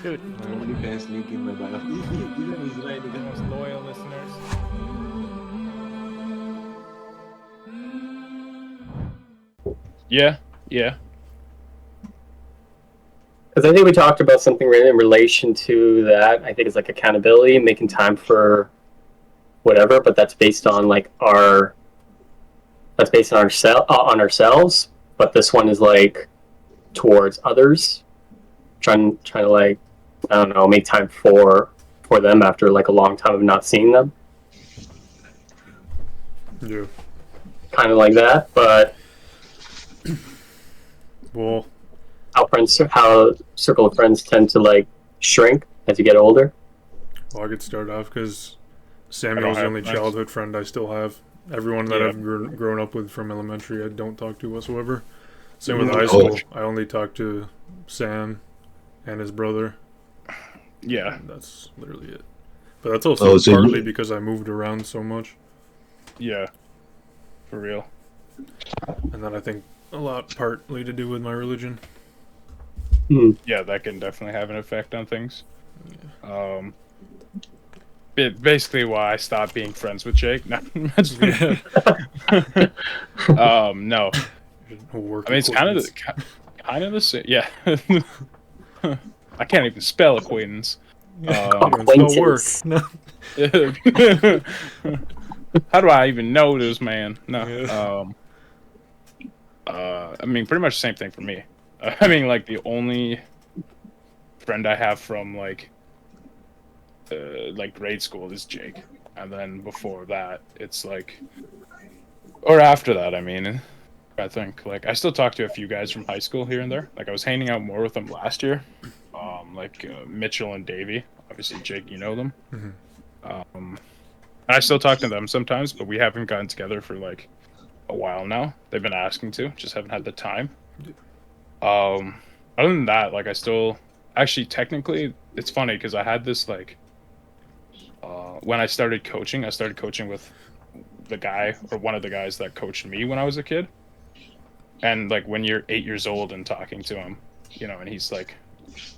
Dude, OnlyFans link in my bio. He's an easy line, the nigga. most loyal listeners. Yeah, yeah. Because I think we talked about something in relation to that. I think it's like accountability, making time for whatever, but that's based on like on ourselves. But this one is like towards others, trying to like, I don't know, make time for them after like a long time of not seeing them. Yeah. Kind of like that, but Well, how circle of friends tend to like shrink as you get older. I could start off because I Samuel don't was the have only friends. childhood friend I still have. Everyone that Yeah. I've grown up with from elementary, I don't talk to whatsoever. Same with Mhm. high Oh. school. I only talk to Sam and his brother. Yeah. And that's literally it. But that's also Oh, so partly you- because I moved around so much. Yeah. For real. And then I think a lot partly to do with my religion. Yeah, that can definitely have an effect on things. Basically why I stopped being friends with Jake. No, Yeah. no. Work I mean, it's kind of the same. Yeah. I can't even spell acquaintance. Can't even spell work. Acquaintance. No. How do I even know this man? No. Yeah. I mean, pretty much the same thing for me. I mean, like the only friend I have from like grade school is Jake, and then before that, it's like, or after that, I mean, I think like I still talk to a few guys from high school here and there. Like I was hanging out more with them last year, Mitchell and Davey. Obviously, Jake, you know them. Mhm. And I still talk to them sometimes, but we haven't gotten together for like a while now. They've been asking to, just haven't had the time. Other than that, like I still actually technically it's funny because I had this like when I started coaching with the guy or one of the guys that coached me when I was a kid. And like when you're 8 years old and talking to him, you know, and he's like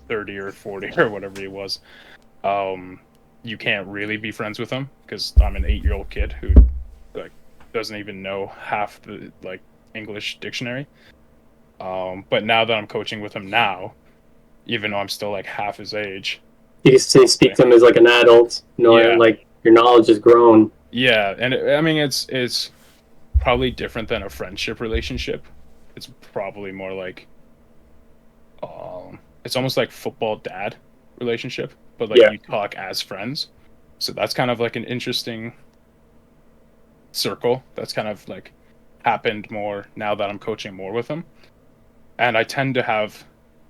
30 or 40 or whatever he was, you can't really be friends with him because I'm an 8-year-old kid who like doesn't even know half the like English dictionary. But now that I'm coaching with him now, even though I'm still like half his age, You can speak to them as like an adult, knowing Yeah. like your knowledge has grown. yeah, and I mean it's probably different than a friendship relationship. It's probably more like it's almost like football dad relationship, but like Yeah. you talk as friends. So that's kind of like an interesting circle that's kind of like happened more now that I'm coaching more with him. And I tend to have,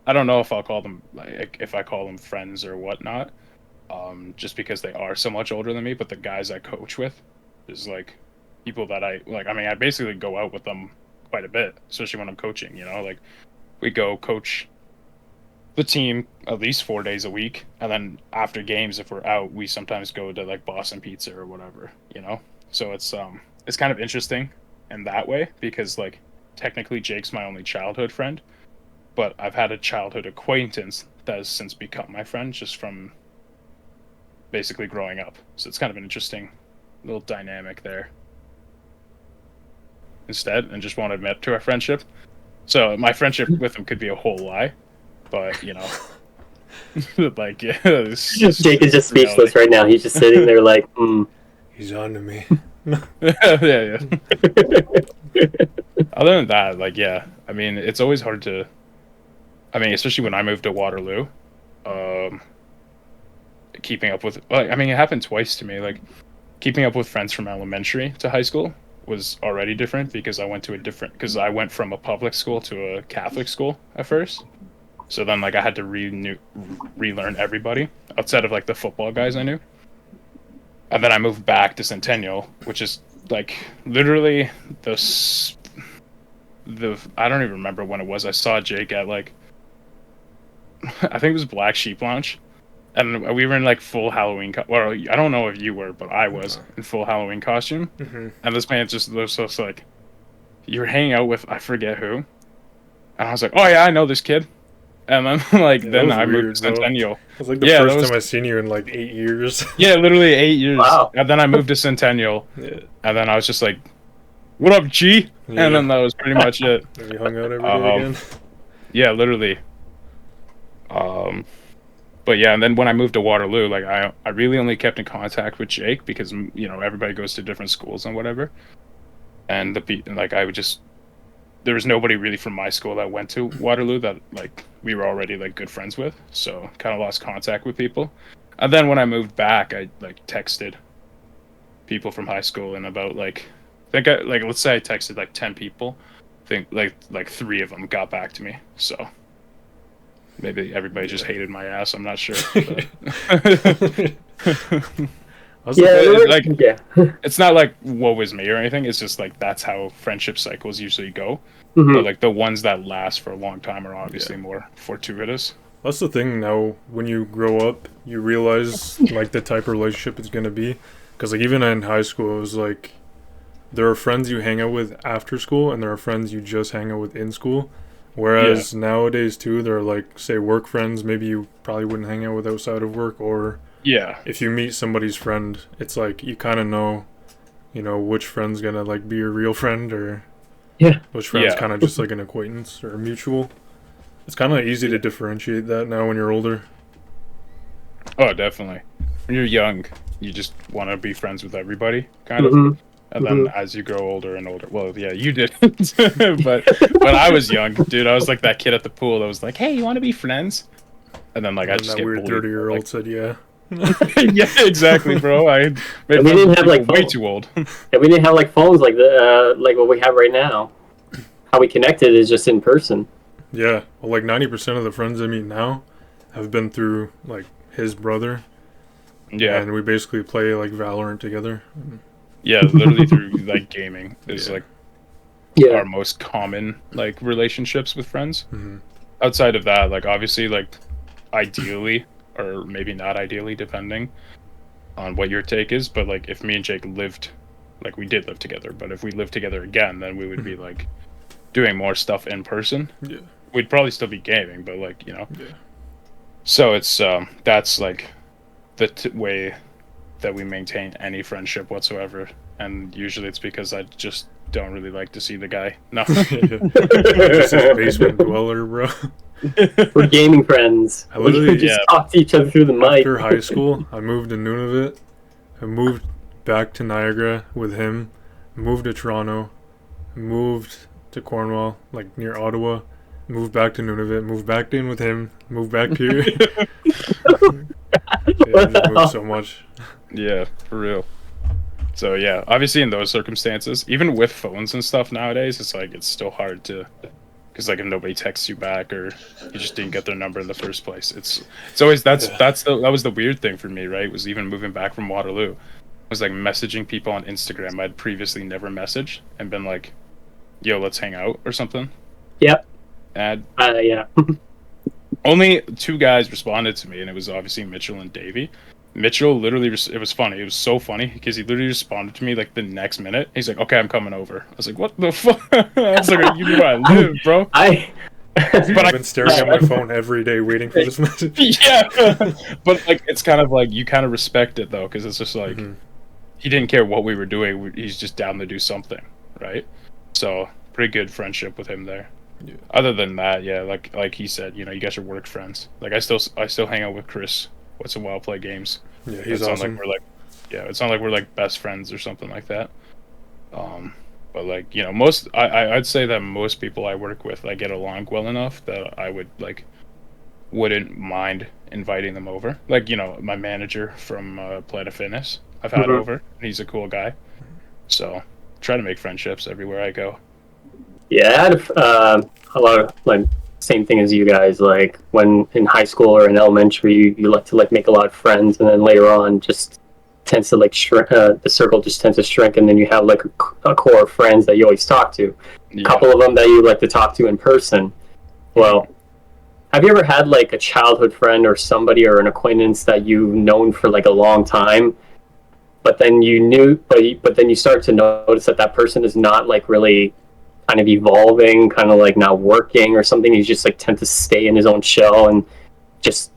I don't know if I'll call them like if I call them friends or whatnot, just because they are so much older than me. But the guys I coach with is like people that I like. I mean, I basically go out with them quite a bit, especially when I'm coaching. You know, like we go coach the team at least 4 days a week, and then after games, if we're out, we sometimes go to like Boston Pizza or whatever. You know, so it's kind of interesting in that way because like technically Jake's my only childhood friend, but I've had a childhood acquaintance that has since become my friend just from basically growing up. So it's kind of an interesting little dynamic there. Instead, and just won't admit to our friendship. So my friendship with him could be a whole lie, but you know, like yeah, Jake is just speechless right now. He's just sitting there like, He's on to me. yeah. Other than that, like yeah, I mean, it's always hard to. I mean, especially when I moved to Waterloo, keeping up with like I mean, it happened twice to me. Like keeping up with friends from elementary to high school was already different because I went from a public school to a Catholic school at first. So then like I had to relearn everybody outside of like the football guys I knew. And then I moved back to Centennial, which is like literally the I don't even remember when it was. I saw Jake at like I think it was Black Sheep Lounge, and we were in like full Halloween. Well, I don't know if you were, but I was in full Halloween costume. Mm-hmm. And this man just was just like, "You were hanging out with I forget who," and I was like, "Oh yeah, I know this kid." And then like Yeah, that then was I moved weird, to bro. Centennial. It was like the Yeah, that first was time I seen you in like 8 years. yeah, literally 8 years. Wow. And then I moved to Centennial, Yeah. and then I was just like, "What up, G?" Yeah. And then that was pretty much it. And we hung out every day again. Yeah, literally. But yeah, and then when I moved to Waterloo, like I really only kept in contact with Jake because everybody goes to different schools and whatever. And like I would just there was nobody really from my school that went to Waterloo that like we were already like good friends with, so kind of lost contact with people. And then when I moved back, I like texted people from high school, and about like let's say I texted like 10 people, I think like 3 of them got back to me. So maybe everybody just hated my ass. I'm not sure. It's not like woe is me or anything. It's just like that's how friendship cycles usually go. Mm-hmm. But like the ones that last for a long time are obviously more fortuitous. That's the thing now. When you grow up, you realize like the type of relationship it's gonna be. Because like even in high school, it was like there are friends you hang out with after school, and there are friends you just hang out with in school. Whereas nowadays too, there are like say work friends. Maybe you probably wouldn't hang out with outside of work, or if you meet somebody's friend, it's like you kind of know, which friend's gonna like be your real friend, or which friend's kind of just like an acquaintance or a mutual. It's kind of easy to differentiate that now when you're older. Oh, definitely. When you're young, you just want to be friends with everybody, kind of. And then as you grow older and older, well, yeah, you didn't. But when I was young, dude, I was like that kid at the pool that was like, "Hey, you want to be friends?" And then like I just that get weird bullied. 30-year-old said, "Yeah." Yeah, exactly, bro. I made we didn't have like way too old. Yeah, we didn't have like phones like like what we have right now. How we connected is just in person. Yeah, well, like 90% of the friends I meet now have been through like his brother. Yeah, and we basically play like Valorant together. Yeah, literally through like gaming is like our most common like relationships with friends. Outside of that, like obviously like ideally or maybe not ideally depending on what your take is, but like if me and Jake lived, like we did live together, but if we lived together again, then we would be like doing more stuff in person. We'd probably still be gaming, but like so it's that's like the way that we maintain any friendship whatsoever, and usually it's because I just don't really like to see the guy. No. Just a basement dweller, bro. We're gaming friends. I literally just talk to each other through the mic. After high school, I moved to Nunavut. I moved back to Niagara with him. Moved to Toronto. Moved to Cornwall, like near Ottawa. Moved back to Nunavut. Moved back in with him. Moved back here. I moved so much. Yeah, for real. So yeah, obviously in those circumstances, even with phones and stuff nowadays, it's like it's still hard to, because like if nobody texts you back or you just didn't get their number in the first place, it's always that was the weird thing for me, right? Was even moving back from Waterloo, was like messaging people on Instagram I'd previously never messaged and been like, "Yo, let's hang out" or something. Yep. And yeah. only 2 guys responded to me, and it was obviously Mitchell and Davey. Mitchell literally, it was funny. It was so funny because he literally responded to me like the next minute. He's like, "Okay, I'm coming over." I was like, "What the fuck?" I was like, "You know where I live, bro." But I've been staring at my phone every day waiting for this message. Yeah, but like it's kind of like you kind of respect it though, because it's just like he didn't care what we were doing. He's just down to do something, right? So pretty good friendship with him there. Yeah. Other than that, yeah, like he said, you guys are work friends. Like I still hang out with Chris once in a while, play games. Yeah, he's awesome. It's not like we're like best friends or something like that. But like I'd say that most people I work with, I get along well enough that I wouldn't mind inviting them over. Like my manager from Planet Fitness, I've had over. And he's a cool guy, so try to make friendships everywhere I go. Yeah, I had a lot of like same thing as you guys. Like when in high school or in elementary, you like to like make a lot of friends, and then later on, just tends to like shrink. The circle just tends to shrink, and then you have like a core of friends that you always talk to. A couple of them that you like to talk to in person. Well, have you ever had like a childhood friend or somebody or an acquaintance that you've known for like a long time, but then you start to notice that person is not like really kind of evolving, kind of like not working or something. He's just like tend to stay in his own shell and just,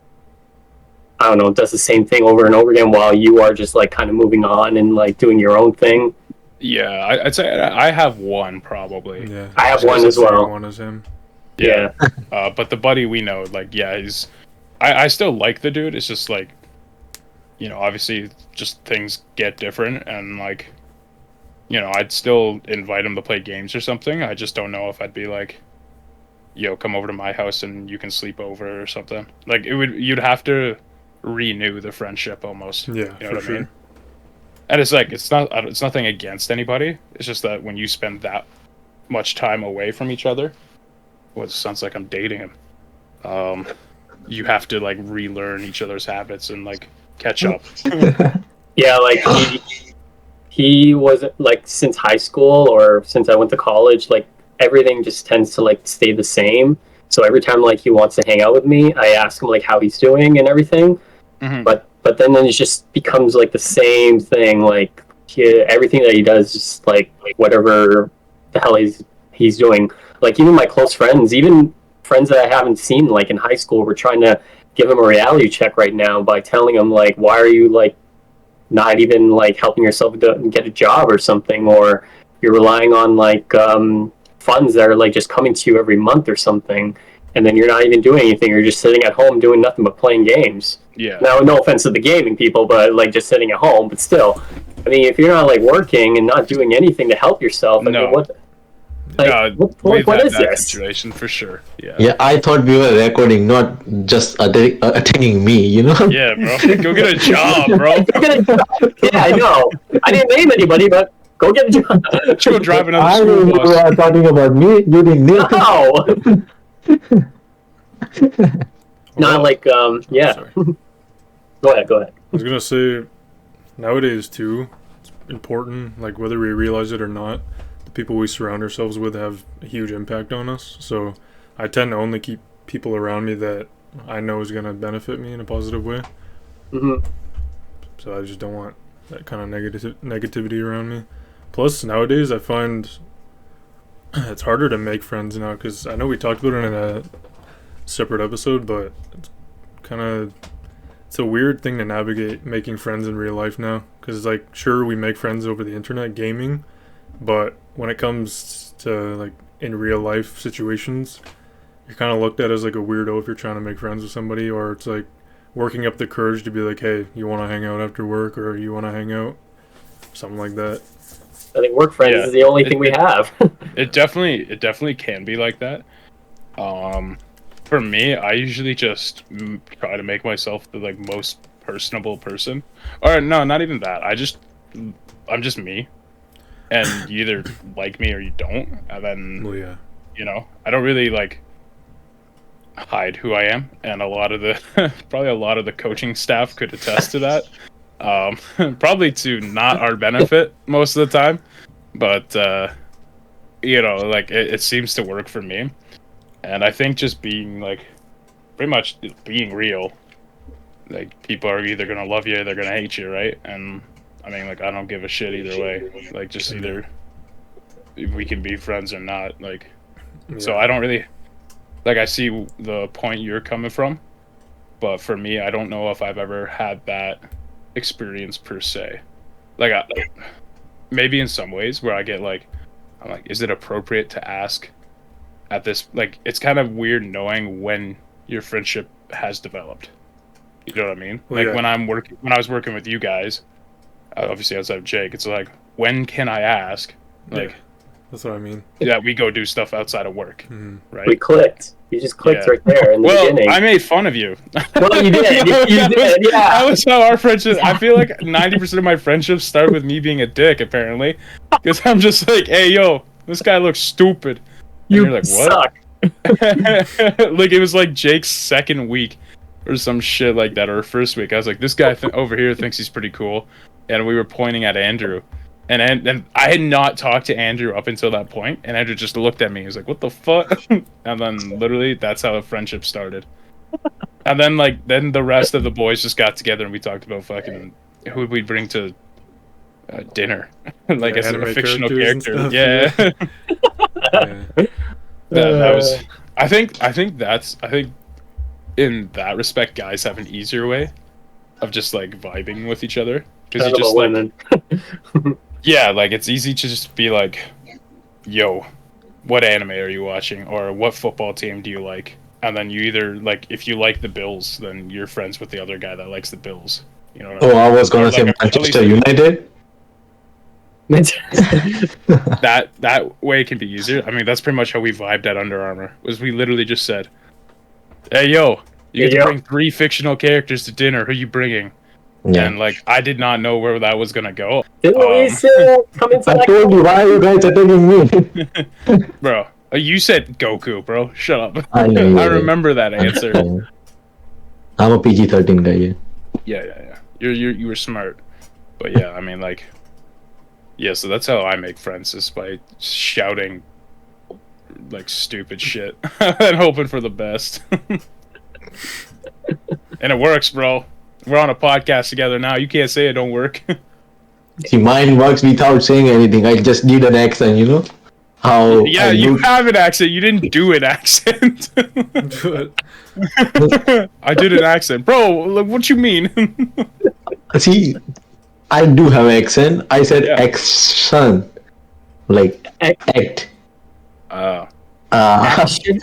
I don't know, does the same thing over and over again while you are just like kind of moving on and like doing your own thing. Yeah, I'd say I have one probably. Yeah, I have one as well. One is him. Yeah. But the buddy we know, like, yeah, he's. I still like the dude. It's just like, you know, obviously, just things get different, and like, you know, I'd still invite him to play games or something. I just don't know if I'd be like, yo, come over to my house and you can sleep over or something. Like, you'd have to renew the friendship almost. Yeah, you know for what sure. I mean? And it's like, it's nothing against anybody. It's just that when you spend that much time away from each other, well, it sounds like I'm dating him. You have to like relearn each other's habits and like catch up. Yeah, like he was like since high school or since I went to college, like everything just tends to like stay the same. So every time like he wants to hang out with me, I ask him like how he's doing and everything. Mhm. But then it just becomes like the same thing. Like everything that he does, just like whatever the hell he's doing. Like even my close friends, even friends that I haven't seen like in high school, we're trying to give him a reality check right now by telling him like, why are you like not even like helping yourself get a job or something, or you're relying on like funds that are like just coming to you every month or something, and then you're not even doing anything. You're just sitting at home doing nothing but playing games. Yeah. Now, no offense to the gaming people, but like just sitting at home. But still, I mean, if you're not like working and not doing anything to help yourself, I No. mean, what? Like, We've what had is that this? situation for sure. Yeah. Yeah, I thought we were recording, not just attacking me, you know? Yeah, bro. Go get a job, bro. Go get a job. Yeah, I know. I didn't name anybody, but go get a job. Let's go drive another I school knew you bus. were talking about me. You didn't know. No. Not like yeah. Sorry. Go ahead. I was gonna say, nowadays too, it's important, like whether we realize it or not, the people we surround ourselves with have a huge impact on us. So I tend to only keep people around me that I know is gonna benefit me in a positive way. hmm So I just don't want that kind of negativity around me. Plus, nowadays I find it's harder to make friends now, because I know we talked about it in a separate episode, but it's a weird thing to navigate making friends in real life now, because like sure we make friends over the internet gaming, but when it comes to like in real life situations, you're kind of looked at as like a weirdo if you're trying to make friends with somebody, or it's like working up the courage to be like, hey, you want to hang out after work, or you want to hang out, something like that. I think work friends Yeah. is the only thing we have. It definitely can be like that. For me, I usually just try to make myself the like most personable person. Or no, not even that. I'm just me, and you either like me or you don't. And then Well, yeah. you know, I don't really like hide who I am, and a lot of the probably a lot of the coaching staff could attest to that. Probably to not our benefit most of the time, but you know, like it seems to work for me. And I think just being like, pretty much being real, like people are either gonna love you or they're gonna hate you, right? And I mean, like I don't give a shit either way. Like just either we can be friends or not. Like, so I don't really like. I see the point you're coming from, but for me, I don't know if I've ever had that experience per se. Like, maybe in some ways where I get like, I'm like, is it appropriate to ask? At this, like, it's kind of weird knowing when your friendship has developed. You know what I mean? Well, Like yeah. when I was working with you guys, obviously outside of Jake, it's like, when can I ask? Like, Yeah. That's what I mean. yeah, we go do stuff outside of work, Mhm. right? We clicked. You just clicked Yeah. right there in the Well, beginning. I made fun of you. Well, you did. You did. Yeah. That was how our friendship. I feel like 90% of my friendships start with me being a dick, apparently, because I'm just like, hey, yo, this guy looks stupid. And You you're like, what? suck. Like it was like Jake's second week or some shit like that, or first week. I was like, this guy over here thinks he's pretty cool, and we were pointing at Andrew, and I had not talked to Andrew up until that point, and Andrew just looked at me. He was like, what the fuck? And then literally that's how a friendship started. And then the rest of the boys just got together and we talked about fucking who we'd bring to dinner, like Yeah, as a anime fictional characters character. and stuff, Yeah. That was. I think in that respect, guys have an easier way of just like vibing with each other because you just like women. yeah, like it's easy to just be like, yo, what anime are you watching, or what football team do you like? And then you either like if you like the Bills, then you're friends with the other guy that likes the Bills. You know what I mean? I was gonna Or, say like, at least- Manchester United. that way can be easier. I mean, that's pretty much how we vibed at Under Armour. Was we literally just said, "Hey, yo, you get to bring 3 fictional characters to dinner. Who you bringing?" Yeah. And like, I did not know where that was gonna go, Didn't we come inside? I told you, why are you guys attacking me? bro. You said Goku, bro. Shut up. I know, I yeah. remember that answer. I'm a PG-13 guy. Yeah. Yeah. You were smart, but yeah, I mean, like, yeah. So that's how I make friends, is by shouting like stupid shit and hoping for the best. And it works, bro. We're on a podcast together now. You can't say it don't work. See, mine works without saying anything. I just did an accent, you know? How Yeah, I you look. have an accent. You didn't do an accent. But I did an accent, bro. Like, what you mean? See, I do have accent. I said Yeah. action. Like, act. Action?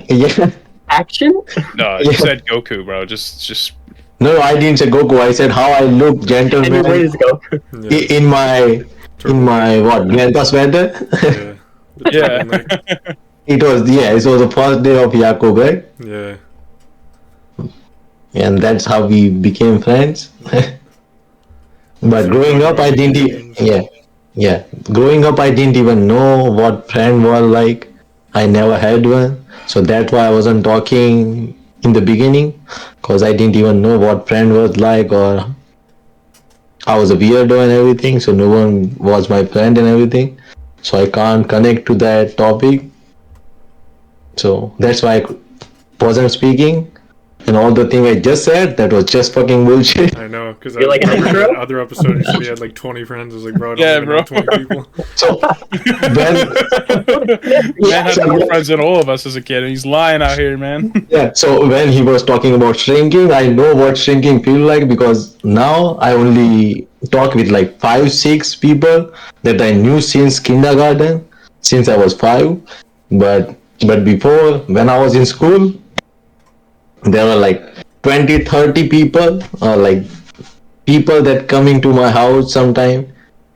Yeah. Action? No, Yeah. you said Goku, bro. Just No, I didn't say Goku. I said how I look gentleman Anyways, go. yeah, in my what grandpa sweater. yeah. The yeah. turtleneck. It was the first day of Yakub, right? Yeah. And that's how we became friends. But growing up, I didn't. Yeah. Growing up, I didn't even know what friend was like. I never had one, so that's why I wasn't talking in the beginning, cause I didn't even know what friend was like, or I was a weirdo and everything. So no one was my friend and everything. So I can't connect to that topic. So that's why I wasn't speaking. And all the thing I just said, that was just fucking bullshit. I know, because You're like an remember intro? that other episode you said he had like 20 friends. I was like, bro, I don't Yeah, even bro. know 20 people. So when Man had more friends than all of us as a kid, and he's lying out here, man. so when he was talking about shrinking, I know what shrinking feel like, because now I only talk with like 5-6 people that I knew since kindergarten, since I was 5. But before, when I was in school, there were like 20-30 people, or like people that coming to my house sometime.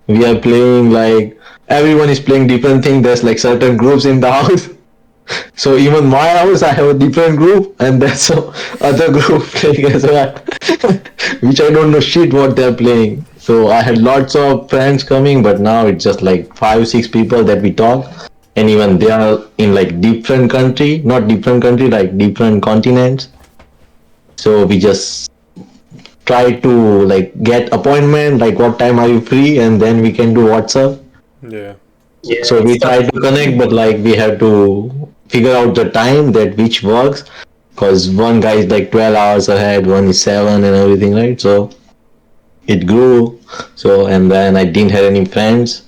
We are playing, like everyone is playing different thing. There's like certain groups in the house. So even my house, I have a different group, and there's some other group playing as well, which I don't know shit what they're playing. So I had lots of friends coming, but now it's just like 5-6 people that we talk, and even they are in like different country, not different country, like different continents. So we just try to like get appointment, like what time are you free, and then we can do WhatsApp. Yeah. Yeah, So we try to connect, but like we have to figure out the time that which works, because one guy is like 12 hours ahead, one is 7 and everything, right? So it grew. So, and then I didn't have any friends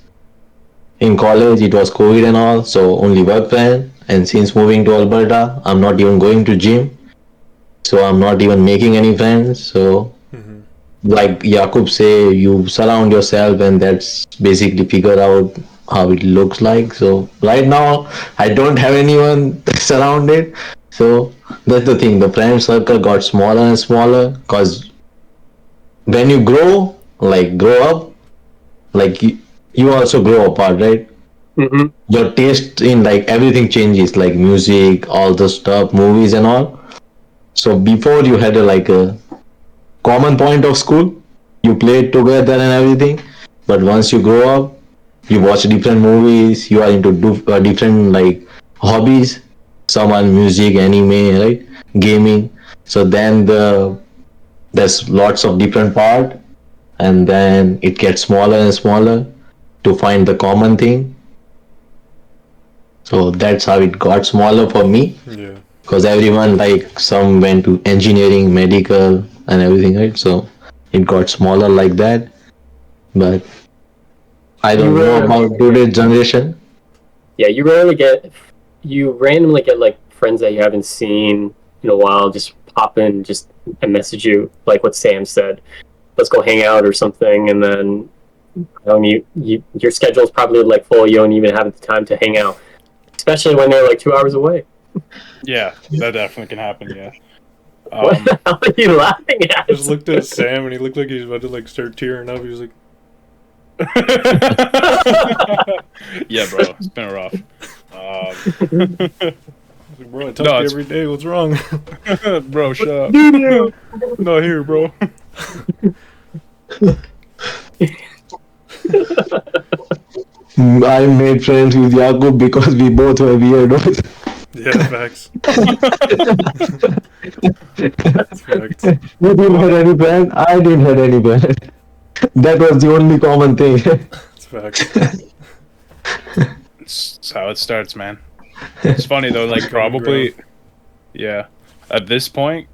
in college. It was COVID and all, so only work friend. And since moving to Alberta, I'm not even going to gym, so I'm not even making any friends. So like Jakub say, you surround yourself, and that's basically figure out how it looks like. So right now I don't have anyone surrounded. So that's the thing, the friend circle got smaller and smaller, because when you grow up, like you also grow apart, right? Mm-hmm. Your taste in like everything changes, like music, all the stuff, movies and all. So before you had a common point of school, you played together and everything, but once you grow up, you watch different movies, you are into different like hobbies. Some are music, anime, right, gaming. So then there's lots of different part, and then it gets smaller and smaller to find the common thing. So that's how it got smaller for me, Yeah. because everyone, like some went to engineering, medical and everything, right? So it got smaller like that. But I don't know about today's generation. yeah, you randomly get like friends that you haven't seen in a while just pop in just and message you like what Sam said. Let's go hang out or something, and then your schedule's probably like full. You don't even have the time to hang out, especially when they're like 2 hours away. Yeah, that definitely can happen. Yeah. What the hell are you laughing at? I just looked at Sam and he looked like he was about to like start tearing up. He was like, Yeah, bro, it's been rough. "Bro, I talk to you every day. What's wrong?" Bro, shut up. Not here, bro. I made friends with Yakub because we both were weirdos. Yeah, facts. Facts. You didn't have any friend. I didn't have any friend. That was the only common thing. It's facts. It's how it starts, man. It's funny though, like probably, yeah. At this point,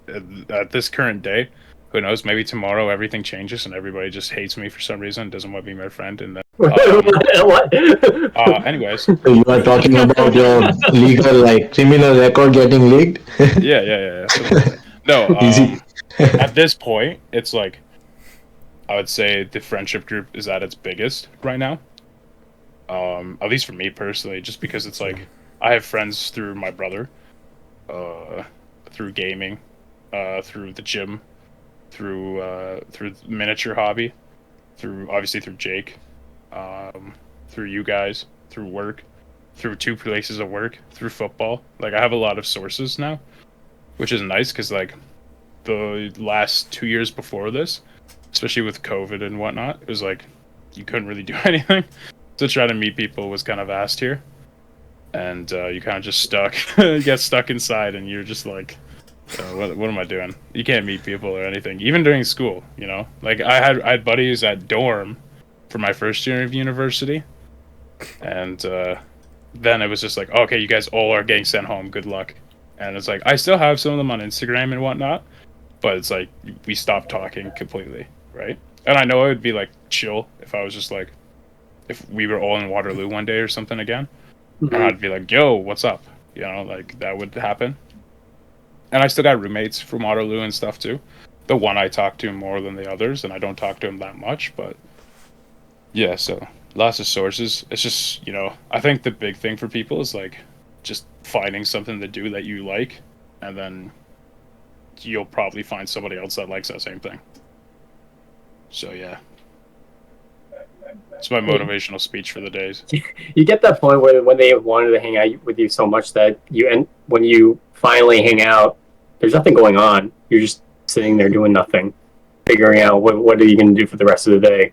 at this current day, who knows? Maybe tomorrow everything changes and everybody just hates me for some reason, doesn't want to be my friend, and then. What? Anyways. You are talking about your legal, like criminal record getting leaked. Yeah. No. Easy. At this point, it's like, I would say the friendship group is at its biggest right now. At least for me personally, just because it's like I have friends through my brother, through gaming, through the gym, through miniature hobby, obviously through Jake, through you guys, through work, through 2 places of work, through football. Like I have a lot of sources now, which is nice because like the last 2 years before this, especially with COVID and whatnot, it was like you couldn't really do anything. To try to meet people was kind of asked here, and you kind of just get stuck inside, and you're just like, what am I doing? You can't meet people or anything, even during school. You know, like I had buddies at dorm for my first year of university, and then it was just like, okay, you guys all are getting sent home. Good luck. And it's like I still have some of them on Instagram and whatnot, but it's like we stopped talking completely, right? And I know it would be like chill if I was just like, if we were all in Waterloo one day or something again, and I'd be like, yo, what's up? You know, like that would happen. And I still got roommates from Waterloo and stuff too. The one I talk to more than the others, and I don't talk to him that much, but yeah, so lots of sources. It's just, you know, I think the big thing for people is like just finding something to do that you like, and then you'll probably find somebody else that likes that same thing. So yeah. It's my motivational speech for the days. You get that point where when they wanted to hang out with you so much that when you finally hang out, there's nothing going on. You're just sitting there doing nothing, figuring out what are you going to do for the rest of the day.